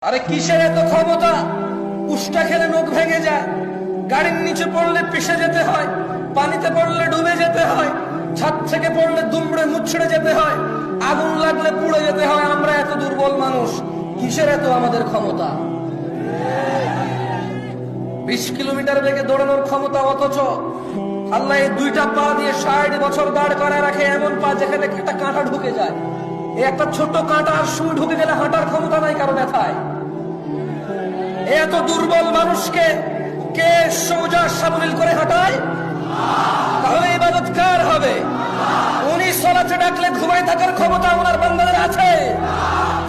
আরে কিসের এত ক্ষমতা? উষ্টা খেলে নখ ভেঙে যায়, গাড়ির নিচে পড়লে পিষে যেতে হয়, পানিতে পড়লে ডুবে যেতে হয়, ছাদ থেকে পড়লে দুমড়ে মুচড়ে যেতে হয়, আগুন লাগলে পুড়ে যেতে হয়। আমরা এত দুর্বল মানুষ, কিসের এত আমাদের ক্ষমতা? 20 কিলোমিটার বেগে দৌড়ানোর ক্ষমতা, অথচ আল্লাহ এই দুইটা পা দিয়ে 60 বছর দাঁড় করায় রাখে, এমন পা যেখানে একটা কাঁটা ঢুকে যায়। এই একটা ছোট কাঁটা আর সুই ঢুকে গেলে হাঁটার ক্ষমতা নাই কারো ব্যথায়। এত দুর্বল মানুষকে কে সোজা সাবলীল করে হাঁটায়? তাহলে ইবাদত কার হবে? উনি সালাতে ডাকলে ঘুমায় থাকার ক্ষমতা ওনার বান্দাদের আছে।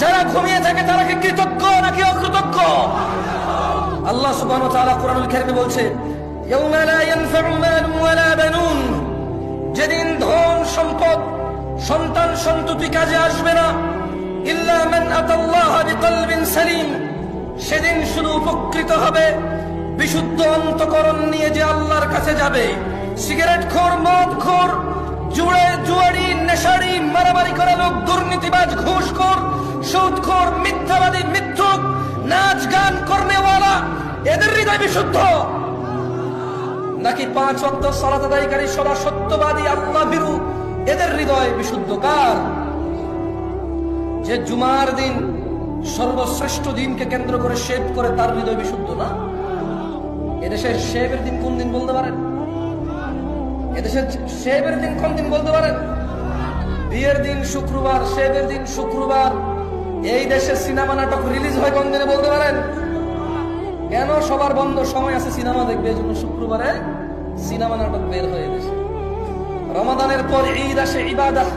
যারা ঘুমিয়ে থাকে তারা কি কৃতজ্ঞ নাকি অকৃতজ্ঞ? আল্লাহ সুবহানাহু ওয়া তাআলা কোরআনুল কারীমে বলছে, ইয়াউমা লা ইয়ানফাউ মালুন ওয়ালা বানুন, যেদিন ধন সম্পদ সন্তান সন্ততি কাজে আসবে না, ইল্লা মান আতাল্লাহা বিকলবিন সালিম, সেদিন শুধু উপকৃত হবে বিশুদ্ধ অন্তঃকরণ নিয়ে যে আল্লাহর কাছে যাবে। সিগারেট খোর, মদ খোর, জুয়ারি, নেশারি, মারামারি করে লোক, দুর্নীতিবাজ, ঘুষখোর, সুদখোর, মিথ্যাবাদী, মিথ্যুক, নাচ গান করনেওয়ালা, এদের হৃদয় বিশুদ্ধ নাকি 5 ওয়াক্ত সালাত আদায়কারী সদা সত্যবাদী আল্লাহ ভীরু এদের হৃদয় বিশুদ্ধ? কার? যে জুমার দিন সর্বশ্রেষ্ঠ দিনকে কেন্দ্র করে শেভ করে তার হৃদয় বিশুদ্ধ না? এদেশের শেভের দিন কোন দিন বলতে পারেন? এদেশের শেভের দিন কোন দিন বলতে পারেন? বিয়ের দিন শুক্রবার, শেভের দিন শুক্রবার। এই দেশে সিনেমা নাটক রিলিজ হয় কোন দিনে বলতে পারেন? কেন? সবার বন্ধ সময় আছে সিনেমা দেখবে, এই জন্য শুক্রবারে সিনেমা নাটক বের হয়ে দেশে। রমাদানের পর ঈদ আসে, ইবাদত,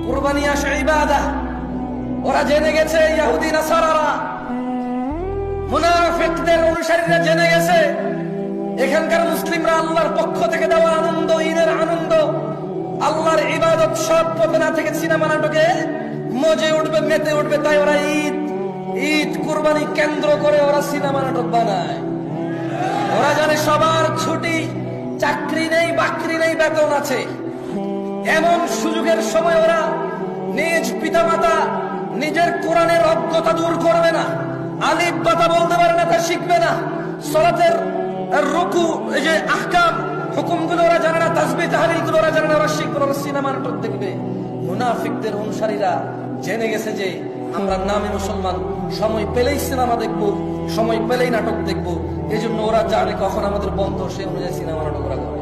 কুরবানি আসে, ইবাদত। ওরা জেনে গেছে, ইহুদি নাসারারা, মুনাফিকদের অনুসারীরা জেনে গেছে এখানকার মুসলিমরা আল্লাহর পক্ষ থেকে দেওয়া আনন্দ, ঈদের আনন্দ, আল্লাহর ইবাদত সব পথে না থেকে সিনেমা নাটকে মজে উঠবে, মেতে উঠবে। তাই ওরা ঈদ কুরবানি কেন্দ্র করে ওরা সিনেমা নাটক বানায়। ওরা জানে সবার ছুটি, চাকরি নেই, বাকরি নেই, বেতন আছে। এমন সুযোগের সময় ওরা নিজ পিতামাতা নিজের কোরআনের অজ্ঞতা দূর করবে না, আলিফ বাতা বলতে পারে না তা শিখবে না, সালাতের রুকু, এই যে আহকাম হুকুমগুলো ওরা জানে না, তাসবিহ তাহলিল গুলো ওরা জানে না, ওরা শিখবে, ওরা সিনেমা নাটক দেখবে। মুনাফিকদের অনুসারীরা জেনে গেছে যে আমরা নামে মুসলমান, সময় পেলেই সিনেমা দেখবো, সময় পেলেই নাটক দেখবো। এই জন্য ওরা জানে কখন আমাদের বন্ধ, সে অনুযায়ী সিনেমা নাটক ওরা করে।